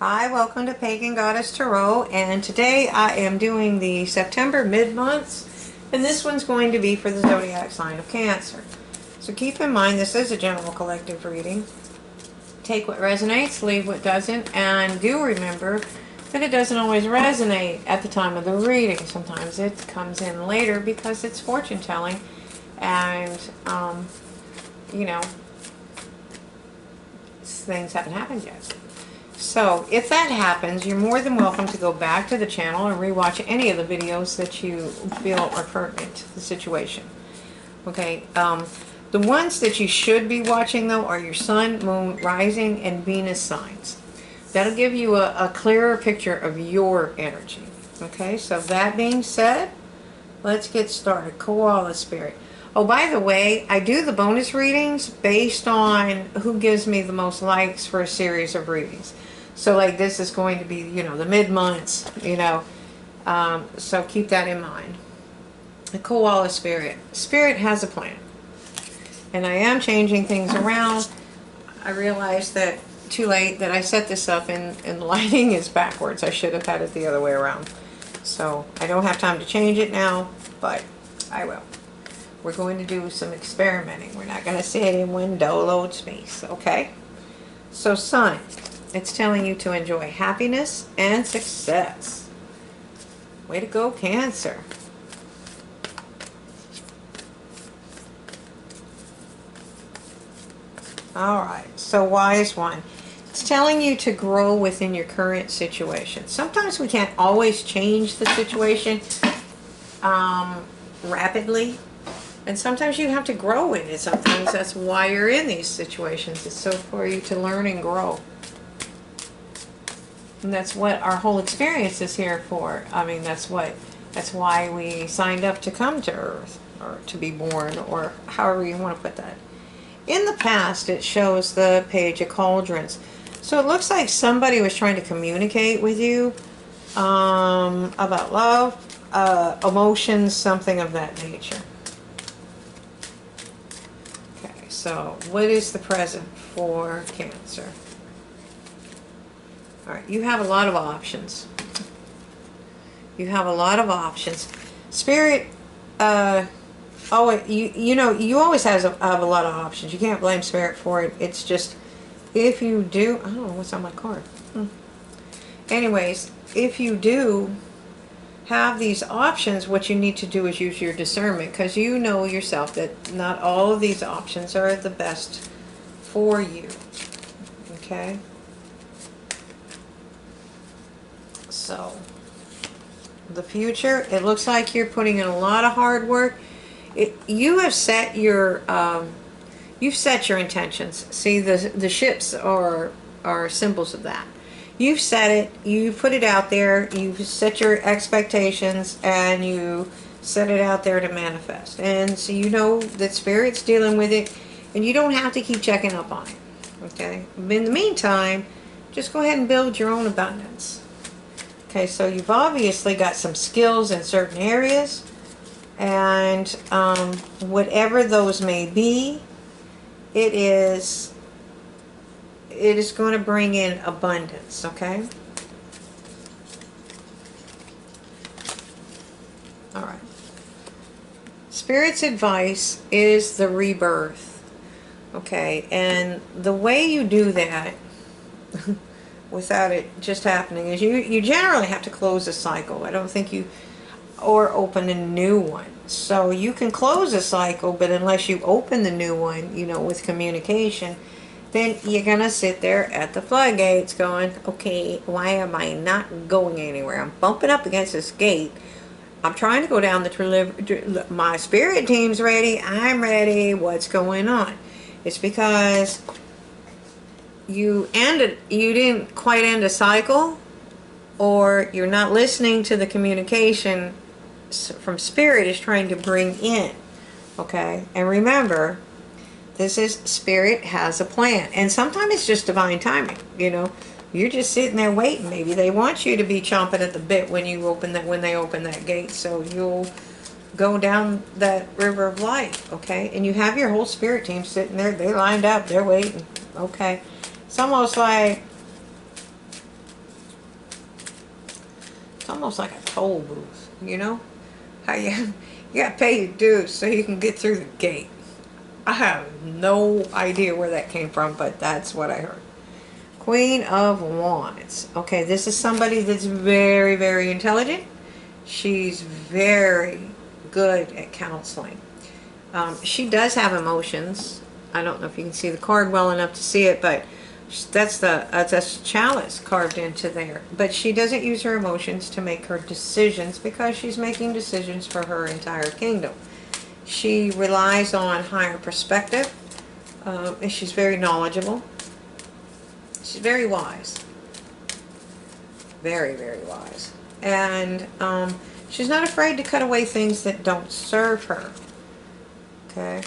Hi, welcome to Pagan Goddess Tarot, and today I am doing the September mid-months, and this one's going to be for the zodiac sign of Cancer. So keep in mind this is a general collective reading. Take what resonates, leave what doesn't, and do remember that it doesn't always resonate at the time of the reading. Sometimes it comes in later because it's fortune telling, and you know, things haven't happened yet. So if that happens, you're more than welcome to go back to the channel and rewatch any of the videos that you feel are pertinent to the situation. Okay, the ones that you should be watching though are your Sun, Moon, Rising, and Venus signs. That'll give you a clearer picture of your energy. Okay, so that being said, let's get started. Koala Spirit. Oh, by the way, I do the bonus readings based on who gives me the most likes for a series of readings. So like this is going to be, the mid-months, so keep that in mind. The Koala Spirit. Spirit has a plan. And I am changing things around. I realized that too late that I set this up and the lighting is backwards. I should have had it the other way around. So I don't have time to change it now, but I will. We're going to do some experimenting. We're not going to sit in window load space, okay? So Sun, it's telling you to enjoy happiness and success. Way to go, Cancer. Alright, so Wise One. It's telling you to grow within your current situation. Sometimes we can't always change the situation rapidly. And sometimes you have to grow in it. Sometimes that's why you're in these situations. It's so for you to learn and grow. And that's what our whole experience is here for. I mean, that's why we signed up to come to Earth, or to be born, or however you want to put that. In the past, it shows the Page of Cauldrons. So it looks like somebody was trying to communicate with you about love, emotions, something of that nature. So, what is the present for Cancer? Alright, you have a lot of options. You have a lot of options. Spirit, you always have a lot of options. You can't blame Spirit for it. It's just, if you do, I don't know what's on my card. Anyways, if you do have these options, what you need to do is use your discernment, because you know yourself that not all of these options are the best for you. Okay? So, the future, it looks like you're putting in a lot of hard work. You have set your, you've set your intentions. See, the ships are symbols of that. You've set it, you put it out there, you've set your expectations, and you set it out there to manifest. And so you know that Spirit's dealing with it, and you don't have to keep checking up on it. Okay? In the meantime, just go ahead and build your own abundance. Okay, so you've obviously got some skills in certain areas, and whatever those may be, it is going to bring in abundance, okay? All right. Spirit's advice is the rebirth, okay? And the way you do that without it just happening is you generally have to close a cycle. I don't think or open a new one. So you can close a cycle, but unless you open the new one, with communication, then you're going to sit there at the floodgates going, okay, why am I not going anywhere? I'm bumping up against this gate. I'm trying to go down my spirit team's ready. I'm ready. What's going on? It's because you didn't quite end a cycle, or you're not listening to the communication from Spirit is trying to bring in. Okay? And remember, this is Spirit has a plan. And sometimes it's just divine timing, You're just sitting there waiting. Maybe they want you to be chomping at the bit when they open that gate, so you'll go down that river of life, okay? And you have your whole Spirit team sitting there. They lined up. They're waiting, okay? It's almost like almost like a toll booth, you know? How you got to pay your dues so you can get through the gate. I have no idea where that came from, but that's what I heard. Queen of Wands. Okay, this is somebody that's very, very intelligent. She's very good at counseling. She does have emotions. I don't know if you can see the card well enough to see it, but that's the chalice carved into there. But she doesn't use her emotions to make her decisions because she's making decisions for her entire kingdom. She relies on higher perspective, and she's very knowledgeable. She's very wise. Very, very wise. And she's not afraid to cut away things that don't serve her. Okay,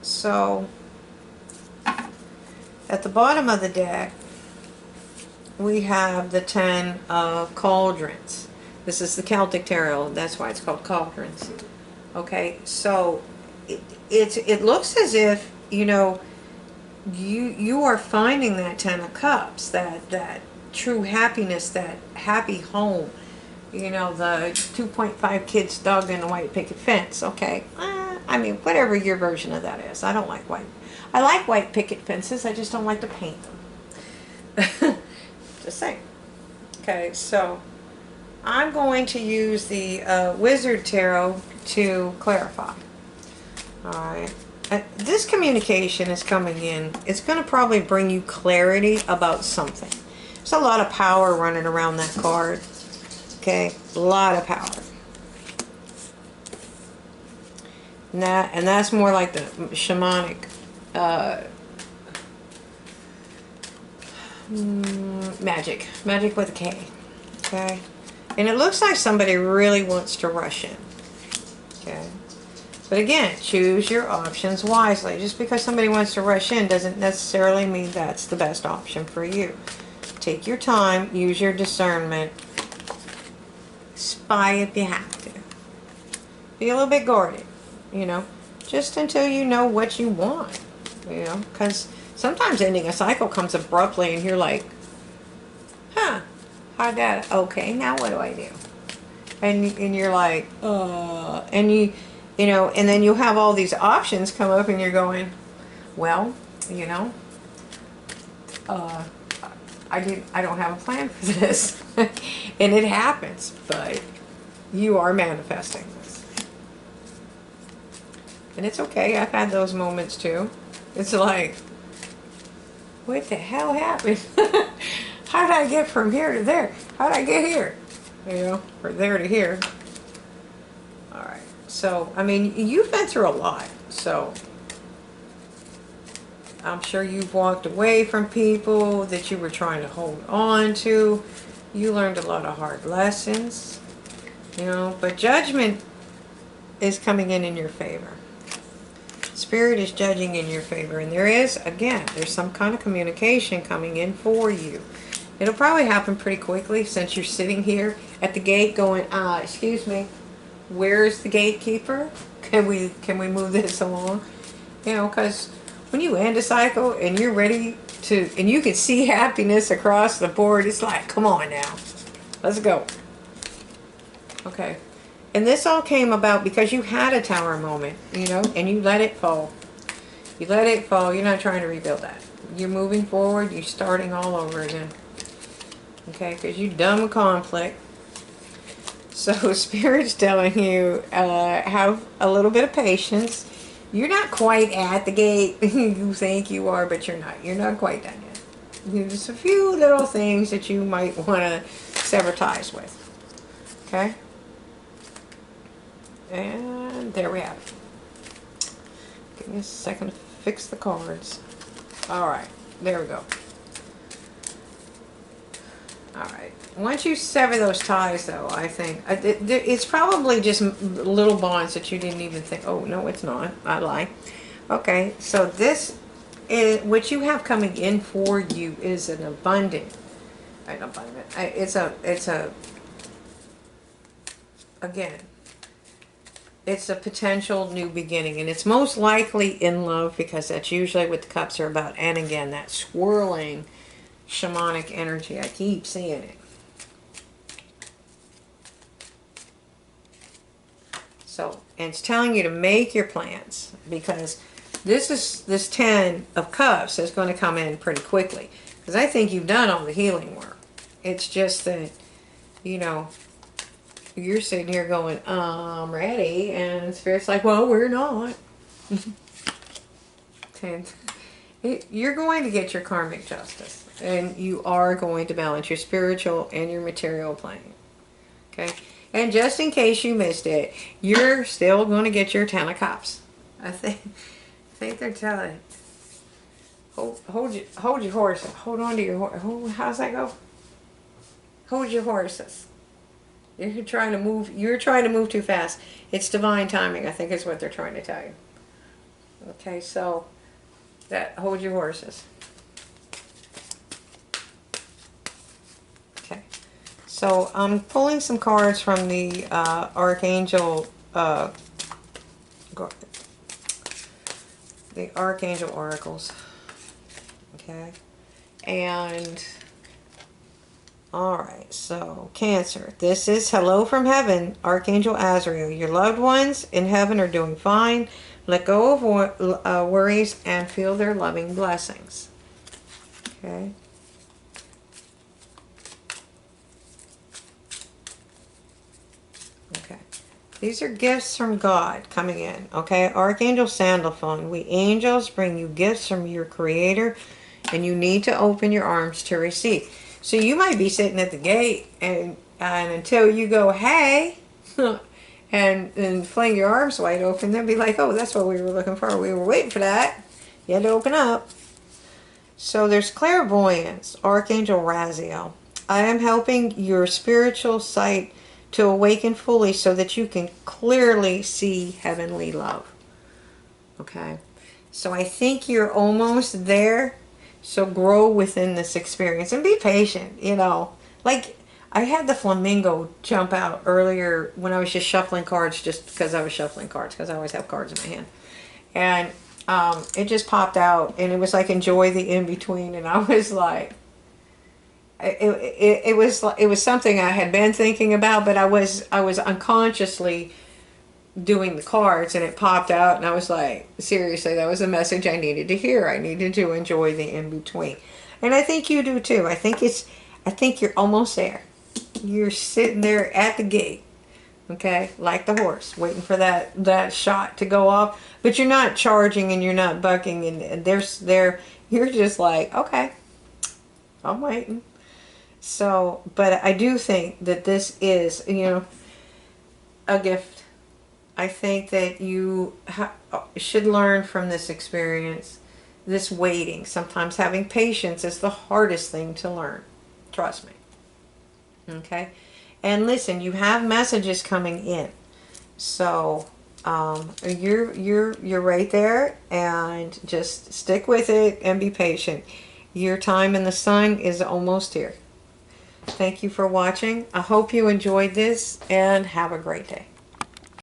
so at the bottom of the deck, we have the 10 of Cauldrons. This is the Celtic Tarot. That's why it's called Cauldrons. Okay, so it looks as if, you know, you are finding that 10 of Cups, that true happiness, that happy home. You know, the 2.5 kids dug in a white picket fence. Okay, I mean, whatever your version of that is. I don't like white. I like white picket fences. I just don't like to paint them. Just saying. Okay, so I'm going to use the Wizard Tarot to clarify. All right. This communication is coming in. It's going to probably bring you clarity about something. There's a lot of power running around that card. Okay, a lot of power. And that's more like the shamanic magic with a K. Okay, and it looks like somebody really wants to rush in. Okay, but again, choose your options wisely. Just because somebody wants to rush in doesn't necessarily mean that's the best option for you. Take your time, use your discernment, spy if you have to. Be a little bit guarded, you know, just until you know what you want, you know, because sometimes ending a cycle comes abruptly and you're like, huh, how'd that, okay, now what do I do? And you're like, and you know, and then you have all these options come up and you're going, well, you know, I don't have a plan for this. And it happens, but you are manifesting this. And it's okay. I've had those moments too. It's like, what the hell happened? How did I get from here to there? How did I get here? You know, or there to here. All right. So, I mean, you've been through a lot. So, I'm sure you've walked away from people that you were trying to hold on to. You learned a lot of hard lessons, you know, but judgment is coming in your favor. Spirit is judging in your favor, and there is, again, there's some kind of communication coming in for you. It'll probably happen pretty quickly since you're sitting here at the gate going, excuse me, where's the gatekeeper? Can we move this along? You know, because when you end a cycle and you're ready to, and you can see happiness across the board, it's like, come on now, let's go. Okay. And this all came about because you had a tower moment, you know, and you let it fall. You let it fall. You're not trying to rebuild that. You're moving forward. You're starting all over again. Okay, because you're done with conflict. So Spirit's telling you, have a little bit of patience. You're not quite at the gate. You think you are, but you're not. You're not quite done yet. There's a few little things that you might want to sever ties with. Okay? And there we have it. Give me a second to fix the cards. Alright, there we go. Alright, once you sever those ties though, I think, it's probably just little bonds that you didn't even think, oh no it's not, I lie. Okay, so this is, what you have coming in for you is an abundant, again, it's a potential new beginning, and it's most likely in love because that's usually what the cups are about. And again, that swirling shamanic energy, I keep seeing it. So, and it's telling you to make your plans, because this 10 of Cups is going to come in pretty quickly, because I think you've done all the healing work. It's just that, you know, you're sitting here going, I'm ready, and Spirit's like, well, we're not. And you're going to get your karmic justice, and you are going to balance your spiritual and your material plane. Okay? And just in case you missed it, you're still going to get your 10 of Cups. I think they're telling. Hold your horses. Hold on to your horse. How's that go? Hold your horses. You're trying to move. You're trying to move too fast. It's divine timing, I think is what they're trying to tell you. Okay, so that hold your horses. Okay, so I'm pulling some cards from the Archangel, the Archangel Oracles. Okay, and alright, so Cancer. This is Hello from Heaven, Archangel Azrael. Your loved ones in heaven are doing fine. Let go of worries and feel their loving blessings. Okay. Okay. These are gifts from God coming in. Okay. Archangel Sandalphon. We angels bring you gifts from your Creator, and you need to open your arms to receive. So you might be sitting at the gate, and until you go, hey, and fling your arms wide open, they'll be like, oh, that's what we were looking for. We were waiting for that. You had to open up. So there's clairvoyance, Archangel Raziel. I am helping your spiritual sight to awaken fully so that you can clearly see heavenly love. Okay. So I think you're almost there. So grow within this experience and be patient, you know. Like, I had the flamingo jump out earlier when I was just shuffling cards, just because I was shuffling cards, because I always have cards in my hand. And it just popped out, and it was like, enjoy the in-between. And I was like, it was something I had been thinking about, but I was unconsciously doing the cards, and it popped out, and I was like, seriously, that was a message I needed to hear. I needed to enjoy the in-between. And I think you do too. I think you're almost there. You're sitting there at the gate, okay, like the horse, waiting for that shot to go off, but you're not charging and you're not bucking, and you're just like, okay, I'm waiting. So, but I do think that this is, you know, a gift. I think that you should learn from this experience, this waiting. Sometimes having patience is the hardest thing to learn. Trust me. Okay? And listen, you have messages coming in. So, you're right there, and just stick with it and be patient. Your time in the sun is almost here. Thank you for watching. I hope you enjoyed this, and have a great day.